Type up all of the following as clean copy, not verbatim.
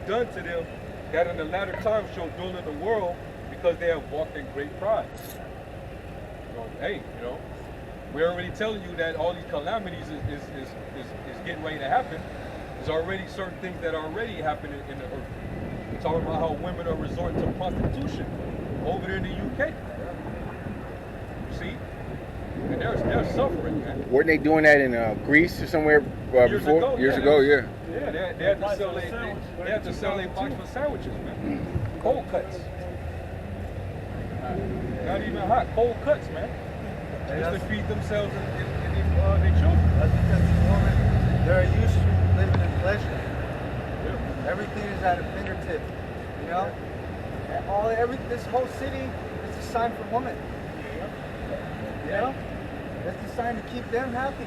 done to them that in the latter times shall dwell in the world because they have walked in great pride. So, hey, you know, we're already telling you that all these calamities is getting ready to happen. There's already certain things that are already happening in the earth. We're talking about how women are resorting to prostitution over there in the UK. You see? And they're suffering, man. Weren't they doing that in Greece or somewhere before? Years ago, yeah. Yeah, they had to sell their box for sandwiches, man. Cold cuts. Not even hot, cold cuts, man. Just to feed themselves and their children. That's because these women, they're used to living in pleasure. Yeah. Everything is at a fingertip, you know? And this whole city is designed for women. You know? It's designed to keep them happy.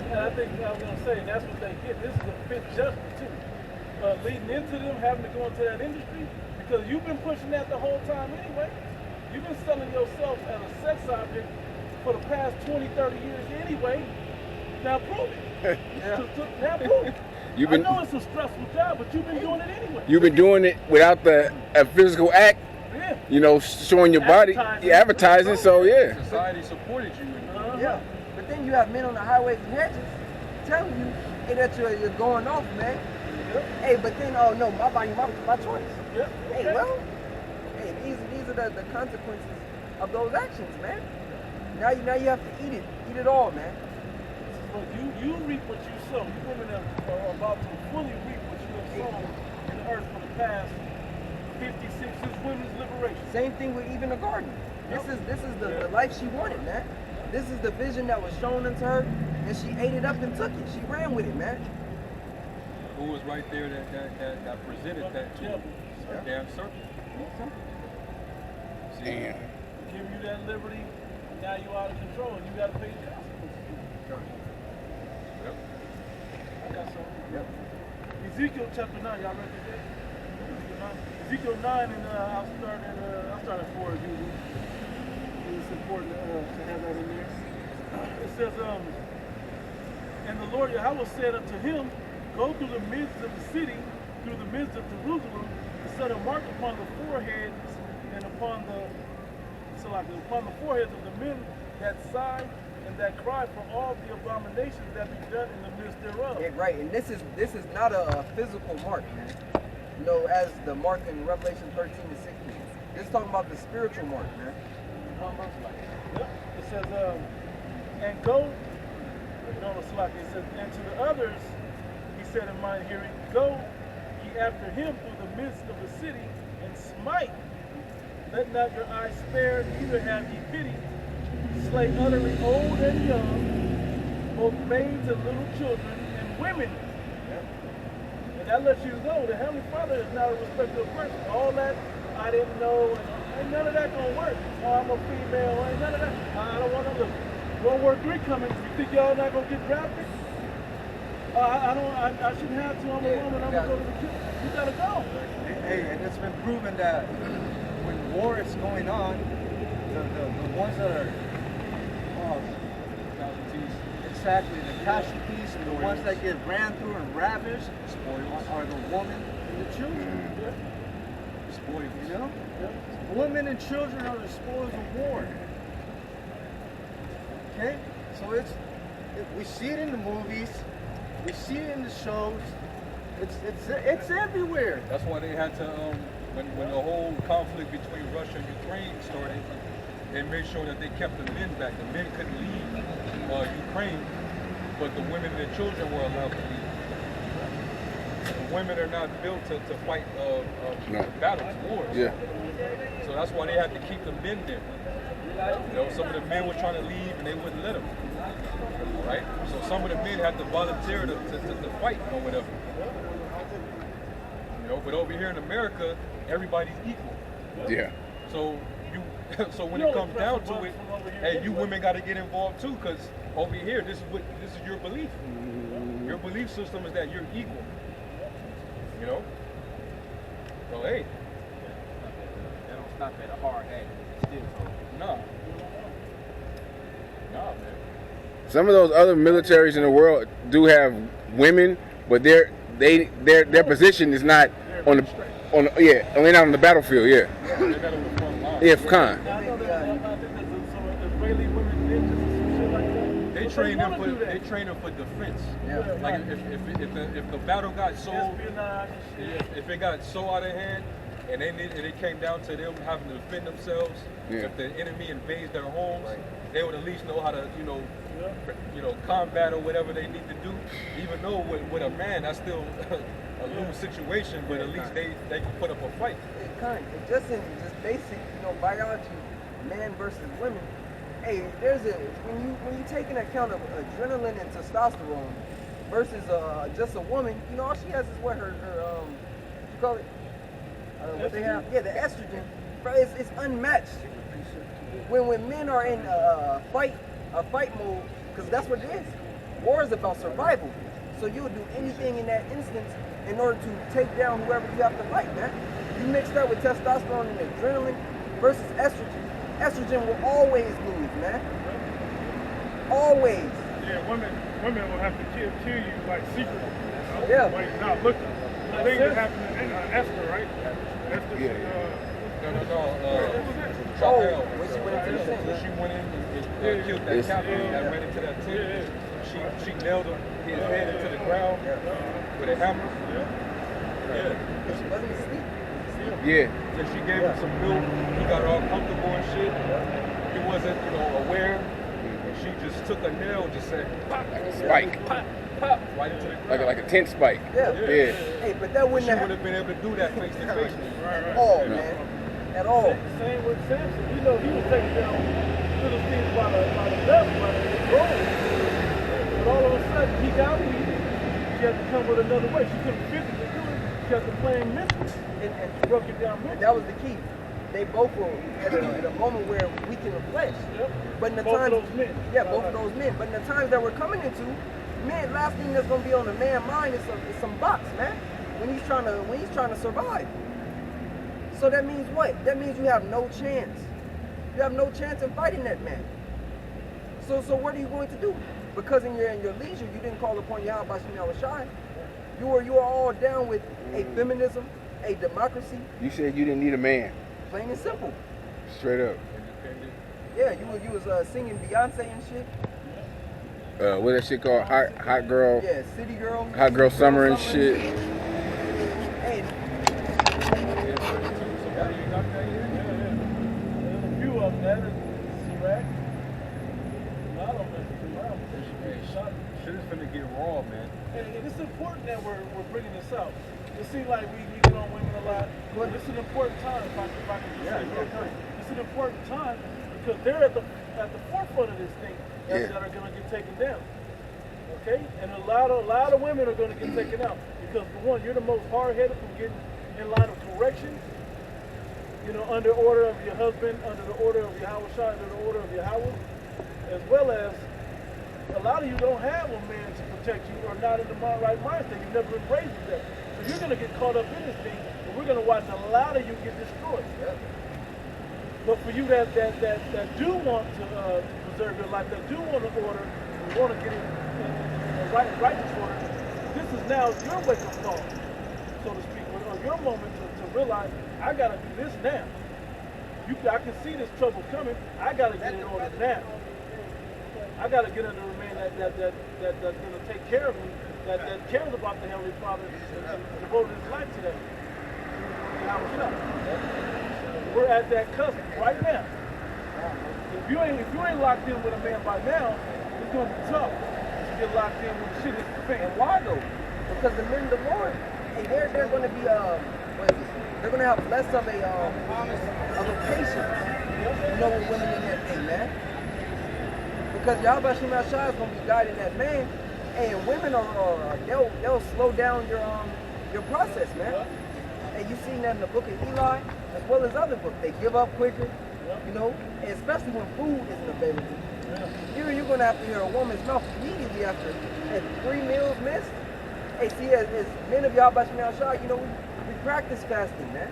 Yeah, I think I was going to say, that's what they get. This is a fit judgment, too. Leading into them having to go into that industry, because you've been pushing that the whole time anyway. You've been selling yourself as a sex object for the past 20, 30 years anyway. Now prove it. Now prove it. I know it's a stressful job, but you've been doing it anyway. You've been doing it without a physical act. Yeah. You know, showing your body, advertising. So yeah. Society supported you. Yeah. But then you have men on the highways and hedges telling you, hey, that you're going off, man. Yep. Hey, but then, oh no, my body, my choice. Yep. Hey, well, hey, these are the consequences of those actions, man. Now you have to eat it all, man. But you reap what you sow. You women are about to fully reap what you have sown in the earth for the past 56 since women's liberation. Same thing with even the garden. This is the life she wanted, man. This is the vision that was shown unto her, and she ate it up and took it. She ran with it, man. Who was right there that presented that to you? A damn serpent. Damn. Give you that liberty, now you out of control, and you got to pay the consequences. Yep. I got something. Yep. Ezekiel chapter 9, y'all read that? Ezekiel 9, and I'll start at 4 as usual. It's important to have that in there. It says, and the Lord Yahweh said unto him, go through the midst of the city, through the midst of Jerusalem, and set a mark upon the foreheads and upon the foreheads of the men that sigh and that cry for all the abominations that be done in the midst thereof. Yeah, right, and this is not a physical mark, man. You know, as the mark in Revelation 13 to 16. This is talking about the spiritual mark, man. Yep. It says, and go, no, it's like it says, and to the others, he said in my hearing, go ye after him through the midst of the city, and smite. Let not your eyes spare, neither have ye pity. Slay utterly old and young, both maids and little children, and women. Yep. And that lets you know the Heavenly Father is not a respecter of person. All that I didn't know, ain't none of that gonna work. Oh, I'm a female, ain't none of that. I don't want to look. World War III coming. You think y'all not gonna get drafted? I shouldn't have to. I'm a woman. I'm gonna go to the kill. You gotta go. Hey, and it's been proven that when war is going on, the ones that are exactly the casualties, and the ones that get ran through and ravaged are the women and the children. Spoils. You know, women and children are the spoils of war. Okay, so we see it in the movies, we see it in the shows. It's everywhere. That's why they had to when the whole conflict between Russia and Ukraine started, they made sure that they kept the men back. The men couldn't leave Ukraine, but the women and the children were allowed to leave. The women are not built to fight battles, wars. Yeah. So that's why they had to keep the men there. You know, some of the men were trying to leave and they wouldn't let them. Right? So some of the men had to volunteer to fight or whatever. You know, but over here in America, everybody's equal. Yeah. So when it comes down to it, hey, you women got to get involved too, because over here, this is your belief. Your belief system is that you're equal. You know? So hey. That don't stop at a hard act. Nah, man. Some of those other militaries in the world do have women, but their position is not on the laying out on the battlefield. Yeah, They're not on the front line. yeah, for con. I know that. I think there's some Israeli women ninjas and some shit like that. They But train them wanna for do that. they train them for defense. Yeah. Like if the battle got so Espionage and shit. if it got so out of hand and it came down to them having to defend themselves, if the enemy invades their homes, they would at least know how to combat or whatever they need to do. Even though with a man that's still a lose situation, but at least they can put up a fight. Just in basic, biology, man versus women. Hey, when you take into account of adrenaline and testosterone versus just a woman, all she has is what her you call it? What they have? Yeah, the estrogen. Bro, it's unmatched. When men are in fight mode, because that's what it is. War is about survival. So you'll do anything in that instance in order to take down whoever you have to fight, man. You mix that with testosterone and adrenaline versus estrogen. Estrogen will always lose, man. Always. Yeah, women will have to kill you like secretly. Yeah. Like not looking. The thing that happened in Esther, right? Esther, Oh, when she went into the tent. When she went in and killed that captain that ran into that tent, she nailed his head into the ground with a hammer. She wasn't asleep. Yeah. So she gave him some milk. He got all comfortable and shit. He wasn't, aware. And she just took a nail and just said, pop, Like a spike. pop, pop, right into the ground. Like a tent spike. Yeah. Yeah. Hey, but that She wouldn't would have have been able to do that face to face. at all, man. At all. Same with Samson. He was taking down Philistines by the left, by the road. But all of a sudden, he got weak. She had to come with another way. She couldn't physically do it. She had to play mentally. And broke it down mentally. And that was the key. They both were at a moment where weak in the flesh. Yep. But in the Both times, of those men. yeah, both of those men. But in the times that we're coming into, man, last thing that's gonna be on the man's mind is some box, man. When he's trying to survive. So that means what? That means you have no chance. You have no chance in fighting that man. So what are you going to do? Because in your leisure, you didn't call upon Yahweh Shai. You are all down with a feminism, a democracy. You said you didn't need a man. Plain and simple. Straight up. Yeah, you was singing Beyonce and shit. What that shit called? Hot girl. Yeah, City Girl. Hot girl summer and shit. Hey, There's a few of them that is Iraq. A lot of them is around. Shit is finna get raw, man. And it's important that we're bringing this out. It seems like we get on women a lot, but it's an important time. If I can just say real quick. It's an important time because they're at the forefront of this thing that are going to get taken down. Okay, and a lot of women are going to get taken out because for one, you're the most hard-headed from getting in line of correction. Under order of your husband, under the order of Yahweh Shai, under the order of Yahweh, as well as a lot of you don't have a man to protect you or not in the right mindset. You've never been raised with that. So you're going to get caught up in this thing, and we're going to watch a lot of you get destroyed. But for you that do want to preserve your life, that do want to order, and want to get in righteous order, this is now your wake-up call, so to speak, or your moment to realize, I got to do this now. I can see this trouble coming. I got to get in order now. I got to get under a man that's going to take care of me, that cares about the Heavenly Father, and devoted his life to that. We're at that cusp right now. If you ain't locked in with a man by now, it's going to be tough to get locked in when shit is the fan. and why though? Because the men of the Lord, hey, they're going to be they're going to have less of a patience, with women in that thing, man. Because Yahweh Shai is going to be guiding that man, and women they'll slow down your process, man. And you've seen that in the book of Eli, as well as other books. They give up quicker, and especially when food isn't available. You're going to have to hear a woman's mouth immediately after 3 meals missed. Hey, see, as men of Yahweh Shai, we practice fasting, man.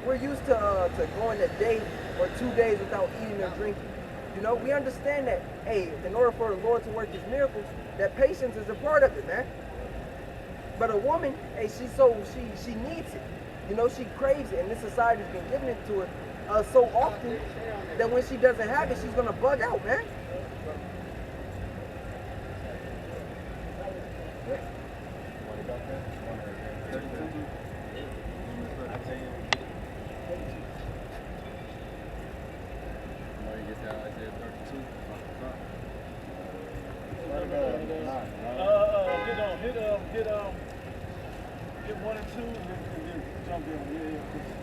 We're used to going a day or 2 days without eating or drinking. We understand that, hey, in order for the Lord to work his miracles, that patience is a part of it, man. But a woman, hey, she needs it. You know, she craves it, and this society's been giving it to her so often that when she doesn't have it, she's gonna bug out, man. Hit 1 and 2 and then jump in. Yeah.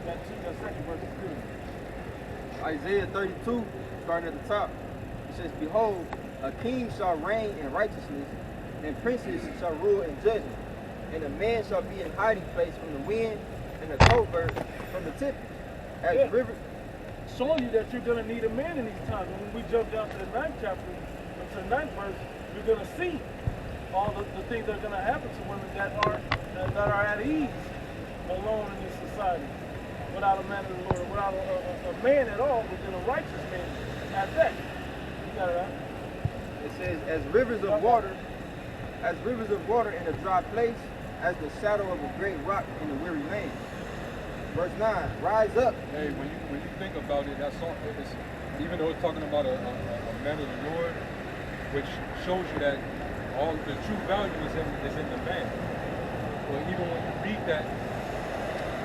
That second verse is good. Isaiah 32, starting at the top, it says, "Behold, a king shall reign in righteousness, and princes shall rule in judgment. And a man shall be in hiding place from the wind, and a covert from the tempest." As river, showing you that you're going to need a man in these times. And when we jump down to the 9th chapter, to the 9th verse, you're going to see all the things that are going to happen to women that are at ease alone in this society, without a man of the Lord, without a man at all, but then a righteous man at that. You got it right. it says, as rivers of water in a dry place, as the shadow of a great rock in a weary land. Verse 9, rise up. Hey, when you think about it, that song, even though it's talking about a man of the Lord, which shows you that all the true value is in the man. But even when you read that,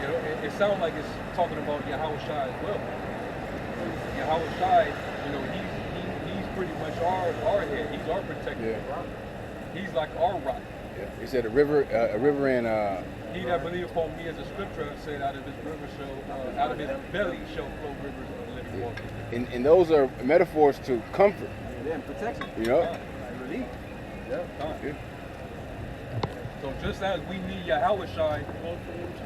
you know, it sounds like it's talking about Yahweh Shai as well. Yahweh Shai, you know, he's pretty much our head. He's our protector. Yeah. He's like our rock. Yeah. He said a river in He that believeth upon me, as the scripture said, out of his belly shall flow rivers of living water. and those are metaphors to comfort. Yeah, protection. You know? Relief. Yeah. So just as we need Yahweh Shai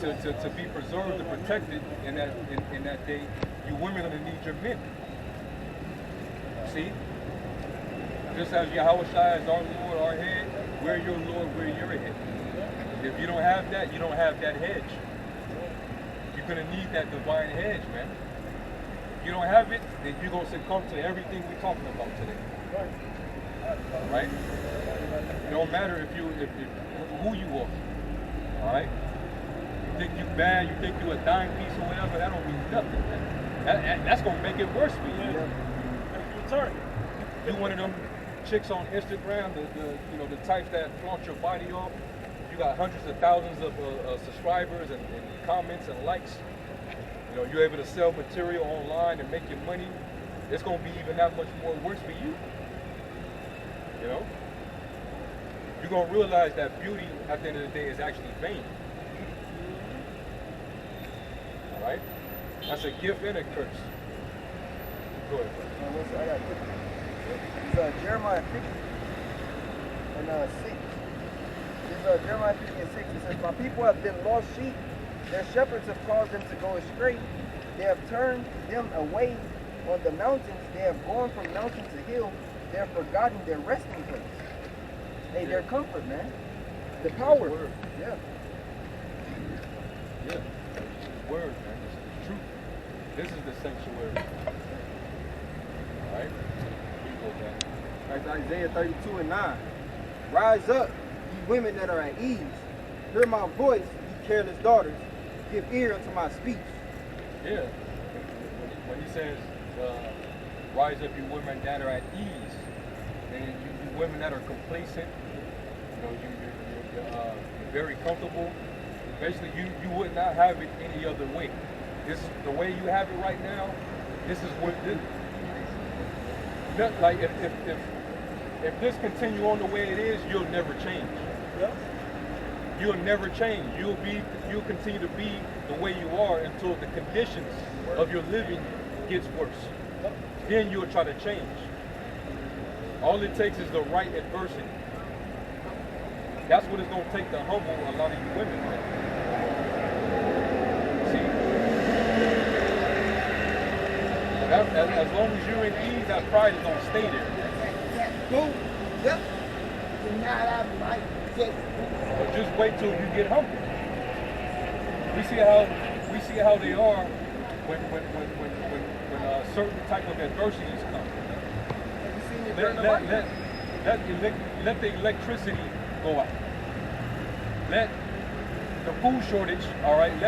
to be preserved and protected in that day, you women are gonna need your men. See? Just as Yahweh Shai is our Lord, our head, we're your Lord, we're your head. If you don't have that, you don't have that hedge. You're gonna need that divine hedge, man. If you don't have it, then you're gonna succumb to everything we're talking about today. Right? It don't matter if who you are. All right? You think you bad, you think you a dime piece or whatever, that don't mean nothing, man. That's gonna make it worse for you. You one of them chicks on Instagram, the types that flaunt your body off. You got hundreds of thousands of subscribers and comments and likes. You know, you're able to sell material online and make your money. It's gonna be even that much more worse for you. You know? You're gonna realize that beauty at the end of the day is actually vain. All right? That's a gift and a curse. Go ahead. I got it's Jeremiah 50 and 6. It's Jeremiah 50 and 6. It says, "My people have been lost sheep. Their shepherds have caused them to go astray. They have turned them away on the mountains. They have gone from mountain to hill. They have forgotten their resting place." Hey, their comfort, man. The power. Yeah. Yeah. Word, man. This is the truth. This is the sanctuary. All right? That's Isaiah 32 and 9. Rise up, ye women that are at ease. Hear my voice, ye careless daughters. Give ear unto my speech. Yeah. When he says, rise up, you women that are at ease, and you women that are complacent, you know, you're very comfortable. Basically, you would not have it any other way. This is the way you have it right now. This is what this. Like if this continue on the way it is, you'll never change. Yep. You'll never change. You'll continue to be the way you are until the conditions of your living gets worse. Then you'll try to change. All it takes is the right adversity. That's what it's going to take to humble a lot of you women. See? As long as you're in ease, that pride is going to stay there. But just wait till you get humble. We see how they are when certain type of adversities come. Let the electricity go out. let the food shortage, all right, let